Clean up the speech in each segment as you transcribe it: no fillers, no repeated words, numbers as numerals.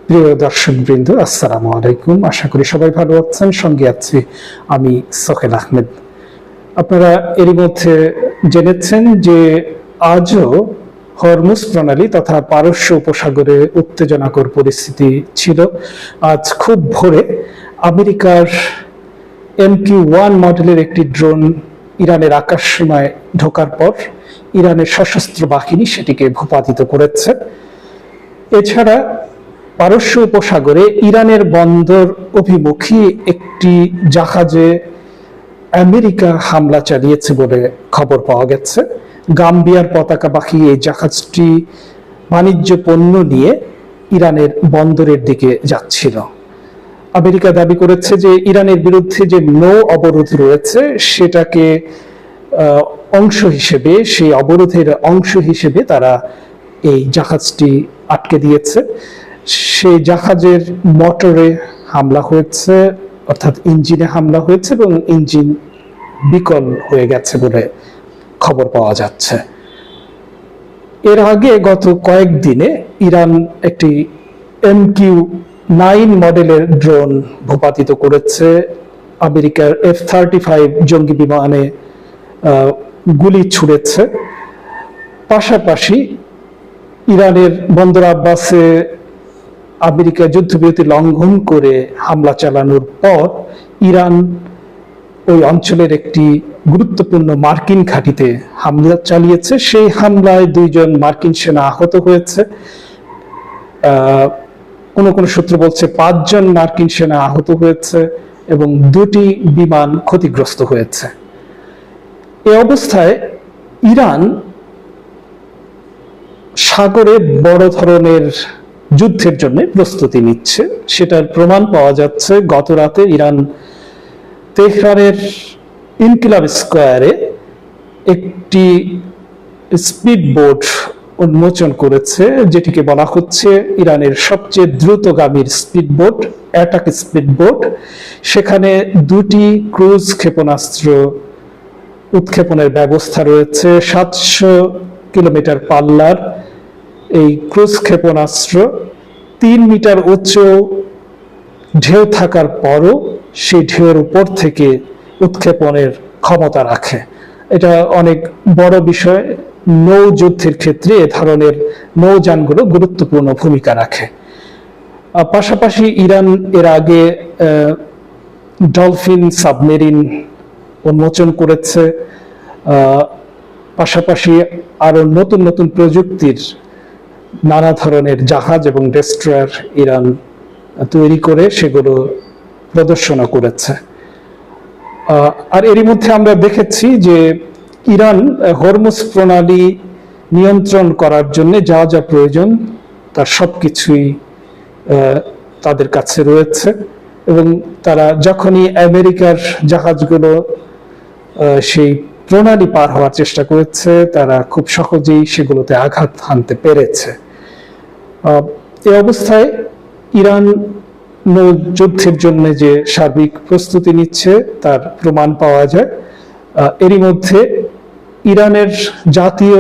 প্রিয় দর্শকবৃন্দ, আসসালামু আলাইকুম। আশা করি সবাই ভালো আছেন। সঙ্গে আছি আমি সোহেল আহমেদ। আপনারা এরই মধ্যে জেনেছেন যে আজও হরমুজ প্রণালী তথা পারস্য উপসাগরে উত্তেজনাকর পরিস্থিতি ছিল। আজ খুব ভোরে আমেরিকার MQ-1 মডেলের একটি ড্রোন ইরানের আকাশসীমায় ঢোকার পর ইরানের সশস্ত্র বাহিনী সেটিকে ভূপাতিত করেছে। এছাড়া পারস্য উপসাগরে ইরানের বন্দর অভিমুখী একটি জাহাজে আমেরিকা হামলা চালিয়েছে বলে খবর পাওয়া গেছে। গাম্বিয়ার পতাকাবাহী এই জাহাজটি বাণিজ্য পণ্য নিয়ে ইরানের বন্দরের দিকে যাচ্ছিল। আমেরিকা দাবি করেছে যে ইরানের বিরুদ্ধে যে নৌ অবরোধ রয়েছে সেটাকে সেই অবরোধের অংশ হিসেবে তারা এই জাহাজটি আটকে দিয়েছে। সেই জাহাজের মোটরে হামলা হয়েছে, অর্থাৎ ইঞ্জিনে হামলা হয়েছে এবং ইঞ্জিন বিকল হয়ে গেছে বলে খবর পাওয়া যাচ্ছে। এর আগে গত কয়েকদিনে ইরান একটি MQ-9 মডেলের ড্রোন ভূপাতিত করেছে। আমেরিকার F-35 জঙ্গি বিমানে গুলি ছুড়েছে। পাশাপাশি ইরানের বন্দর আব্বাসে আমেরিকা যুদ্ধবিরতি লঙ্ঘন করে হামলা চালানোর পর ইরান ওই অঞ্চলের একটি গুরুত্বপূর্ণ মার্কিন ঘাঁটিতে হামলা চালিয়েছে। সেই হামলায় 2 জন মার্কিন সেনা আহত হয়েছে। কোন সূত্র বলছে 5 জন মার্কিন সেনা আহত হয়েছে এবং 2টি বিমান ক্ষতিগ্রস্ত হয়েছে। এই অবস্থায় ইরান সাগরে বড় ধরনের যুদ্ধের জন্য প্রস্তুতি নিচ্ছে। সেটার প্রমাণ পাওয়া যাচ্ছে গত রাতে ইরান তেহরানের ইনকিলাব স্কয়ারে একটি স্পিড বোট উন্মোচন করেছে, যেটিকে বলা হচ্ছে ইরানের সবচেয়ে দ্রুতগামী speed boat, attack speed boat. সেখানে 2টি ক্রুজ ক্ষেপণাস্ত্র উৎক্ষেপণের ব্যবস্থা রয়েছে। 700 কিলোমিটার পাল্লার এই ক্রুজ ক্ষেপণাস্ত্র 3 মিটার উঁচু ঢেউ থাকার পরও সেই ঢেউয়ের উপর থেকে উৎক্ষেপণের ক্ষমতা রাখে। এটা অনেক বড় বিষয়। নৌ যুদ্ধের ক্ষেত্রে এ ধরনের নৌযানগুলো গুরুত্বপূর্ণ ভূমিকা রাখে। পাশাপাশি ইরান এর আগে ডলফিন সাবমেরিন উন্মোচন করেছে। পাশাপাশি আরো নতুন নতুন প্রযুক্তির নানা ধরনের জাহাজ এবং ডেস্ট্রয়ার ইরান তৈরি করে সেগুলো প্রদর্শনা করেছে। আর এরই মধ্যে আমরা দেখেছি যে ইরান হরমুজ প্রণালী নিয়ন্ত্রণ করার জন্য যা যা প্রয়োজন তার সবকিছুই তাদের কাছে রয়েছে এবং তারা যখনই আমেরিকার জাহাজগুলো সেই প্রণালী পার হওয়ার চেষ্টা করেছে তারা খুব সহজেই সেগুলোতে আঘাত হানতে পেরেছে। এই অবস্থায় ইরান নৌ যুদ্ধের জন্য যে সার্বিক প্রস্তুতি নিচ্ছে তার প্রমাণ পাওয়া যায়। এরই মধ্যে ইরানের জাতীয়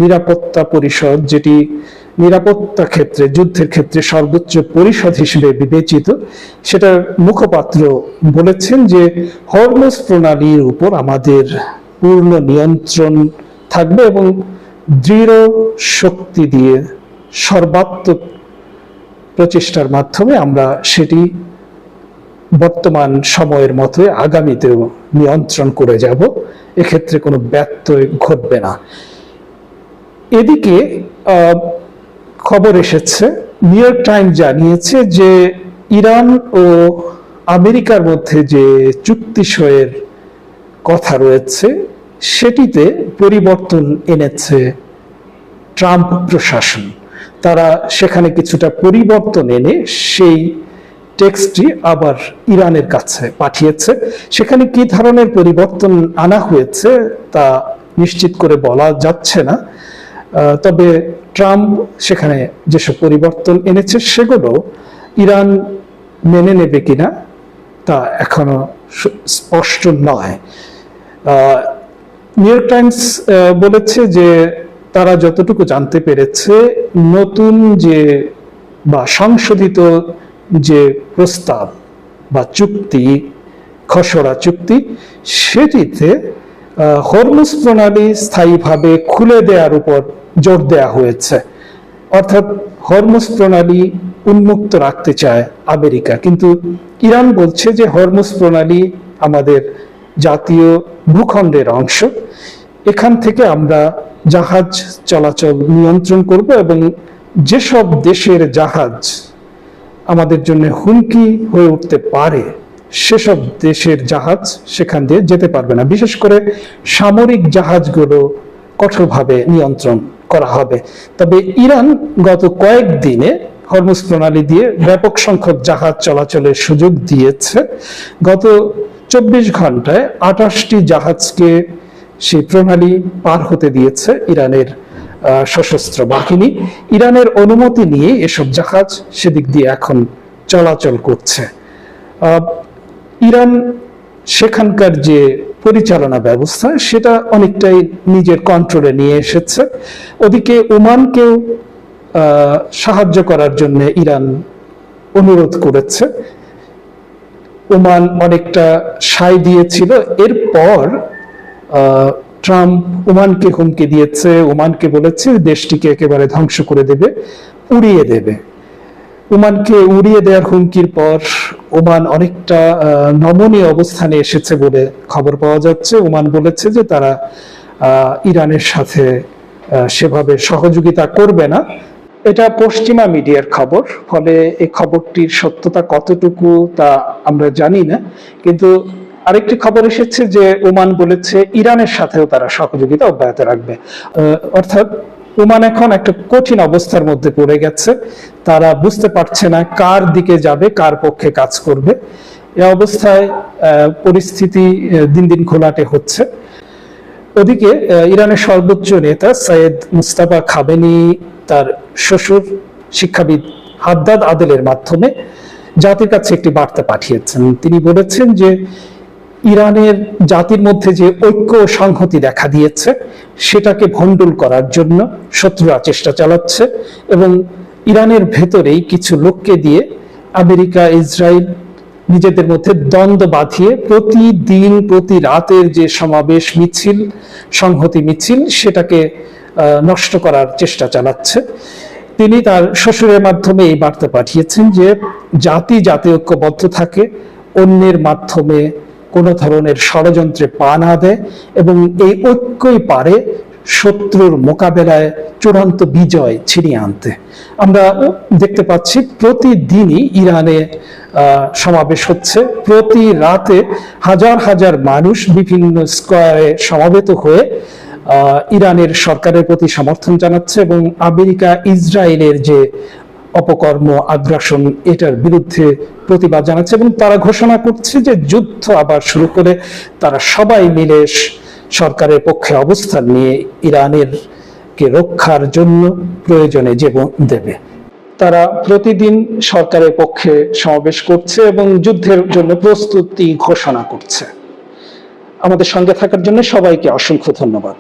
নিরাপত্তা পরিষদ, যেটি নিরাপত্তা ক্ষেত্রে যুদ্ধের ক্ষেত্রে সর্বোচ্চ পরিষদ হিসেবে বিবেচিত, সেটার মুখপাত্র বলেছেন যে হরমুজ প্রণালীর উপর আমাদের পূর্ণ নিয়ন্ত্রণ থাকবে এবং দৃঢ় শক্তি দিয়ে সর্বাত্মক প্রচেষ্টার মাধ্যমে আমরা সেটি বর্তমান সময়ের মতো আগামীতেও নিয়ন্ত্রণ করে যাব। এক্ষেত্রে কোনো ব্যত্যয় ঘটবে না। এদিকে খবর এসেছে, নিউ ইয়র্ক টাইমস জানিয়েছে যে ইরান ও আমেরিকার মধ্যে যে চুক্তি সইয়ের কথা রয়েছে সেটিতে পরিবর্তন এনেছে ট্রাম্প প্রশাসন। তারা সেখানে কিছুটা পরিবর্তন এনে সেই টেক্সটটি আবার ইরানের কাছে পাঠিয়েছে। সেখানে কি ধরনের পরিবর্তন আনা হয়েছে তা নিশ্চিত করে বলা যাচ্ছে না। তবে ট্রাম্প সেখানে যেসব পরিবর্তন এনেছে সেগুলো ইরান মেনে নেবে কিনা তা এখনো স্পষ্ট নয়। নিউ ইয়র্ক টাইমস বলেছে যে তারা যতটুকু জানতে পেরেছে নতুন যে বা সংশোধিত যে প্রস্তাব বা চুক্তি, খসড়া চুক্তি, সেটিতে হরমুজ প্রণালী স্থায়ীভাবে খুলে দেওয়ার উপর জোর দেওয়া হয়েছে। অর্থাৎ হরমুজ প্রণালী উন্মুক্ত রাখতে চায় আমেরিকা, কিন্তু ইরান বলছে যে হরমুজ প্রণালী আমাদের জাতীয় ভূখণ্ডের অংশ, এখান থেকে আমরা জাহাজ চলাচল নিয়ন্ত্রণ করব এবং যেসব দেশের জাহাজ আমাদের জন্য হুমকি হয়ে উঠতে পারে সেসব দেশের জাহাজ সেখান দিয়ে যেতে পারবে না। বিশেষ করে সামরিক জাহাজগুলো কঠোরভাবে নিয়ন্ত্রণ করা হবে। তবে ইরান গত কয়েকদিনে হরমুজ প্রণালী দিয়ে ব্যাপক সংখ্যক জাহাজ চলাচলের সুযোগ দিয়েছে। গত 24 ঘন্টায় 28টি জাহাজকে সেই প্রণালী পার হতে দিয়েছে ইরানের সশস্ত্র বাহিনী। ইরানের অনুমতি নিয়ে এসব জাহাজ সেদিক দিয়ে এখন চলাচল করছে। ইরান সেখানকার যে পরিচালনা ব্যবস্থা সেটা অনেকটাই নিজের কন্ট্রোলে নিয়ে এসেছে। ওদিকে ওমানকেও সাহায্য করার জন্য ইরান অনুরোধ করেছে। ওমান অনেকটা সায় দিয়েছিল, এরপর ট্রাম্প ওমানকে হুমকি দিয়েছে, ওমানকে বলেছে দেশটিকে একেবারে ধ্বংস করে দেবে, উড়িয়ে দেবে। ওমানকে উড়িয়ে দেওয়ার হুমকির পর ওমান অনেকটা নমনীয় অবস্থানে এসেছে বলে খবর পাওয়া যাচ্ছে। ওমান বলেছে যে তারা ইরানের সাথে সেভাবে সহযোগিতা করবে না। এটা পশ্চিমা মিডিয়ার খবর, ফলে এই খবরটির সত্যতা কতটুকু তা আমরা জানি না। কিন্তু আরেকটি খবর এসেছে যে ওমান বলেছে ইরানের সাথেও তারা সহযোগিতা অব্যাহত রাখবে। অর্থাৎ ওমান এখন একটা কঠিন অবস্থার মধ্যে পড়ে গেছে। তারা বুঝতে পারছে না কার দিকে যাবে, কার পক্ষে কাজ করবে। এই অবস্থায় পরিস্থিতি দিন দিন ঘোলাটে হচ্ছে। ওদিকে ইরানের সর্বোচ্চ নেতা সৈয়দ মুস্তাফা খামেনি তার শ্বশুর শিক্ষাবিদ হাদ্দাদ আদেলের মাধ্যমে জাতির কাছে একটি বার্তা পাঠিয়েছেন। তিনি বলেছেন যে ইরানের জাতির মধ্যে যে ঐক্য ও সংহতি দেখা দিয়েছে সেটাকে ভণ্ডুল করার জন্য শত্রুরা চেষ্টা চালাচ্ছে এবং ইরানের ভেতরেই কিছু লোককে দিয়ে আমেরিকা, ইসরায়েল নিজেদের মধ্যে দ্বন্দ্ব বাঁধিয়ে প্রতিদিন প্রতি রাতের যে সমাবেশ, মিছিল, সংহতি মিছিল, সেটাকে নষ্ট করার চেষ্টা চালাচ্ছে। তিনি তার শ্বশুরের মাধ্যমে এই বার্তা পাঠিয়েছেন যে জাতি ঐক্যবদ্ধ থাকে, অন্যের মাধ্যমে কোনো ধরনের ষড়যন্ত্রে পা না দেয় এবং এই ঐক্যই পারে শত্রুর মোকাবেলায় চূড়ান্ত বিজয় ছিনিয়ে আনতে। আমরা দেখতে পাচ্ছি প্রতিদিনই ইরানে সমাবেশ হচ্ছে, প্রতি রাতে হাজার হাজার মানুষ বিভিন্ন স্কয়ারে সমবেত হয়ে ইরানের সরকারের প্রতি সমর্থন জানাচ্ছে এবং আমেরিকা, ইসরায়েলের যে অপকর্ম, আগ্রাসন, এটার বিরুদ্ধে প্রতিবাদ জানাচ্ছে এবং তারা ঘোষণা করছে যে যুদ্ধ আবার শুরু করে তারা সবাই মিলে সরকারের পক্ষে অবস্থান নিয়ে ইরানের কে রক্ষার জন্য প্রয়োজনে জীবন দেবে। তারা প্রতিদিন সরকারের পক্ষে সমাবেশ করছে এবং যুদ্ধের জন্য প্রস্তুতি ঘোষণা করছে। আমাদের সঙ্গে থাকার জন্য সবাইকে অসংখ্য ধন্যবাদ।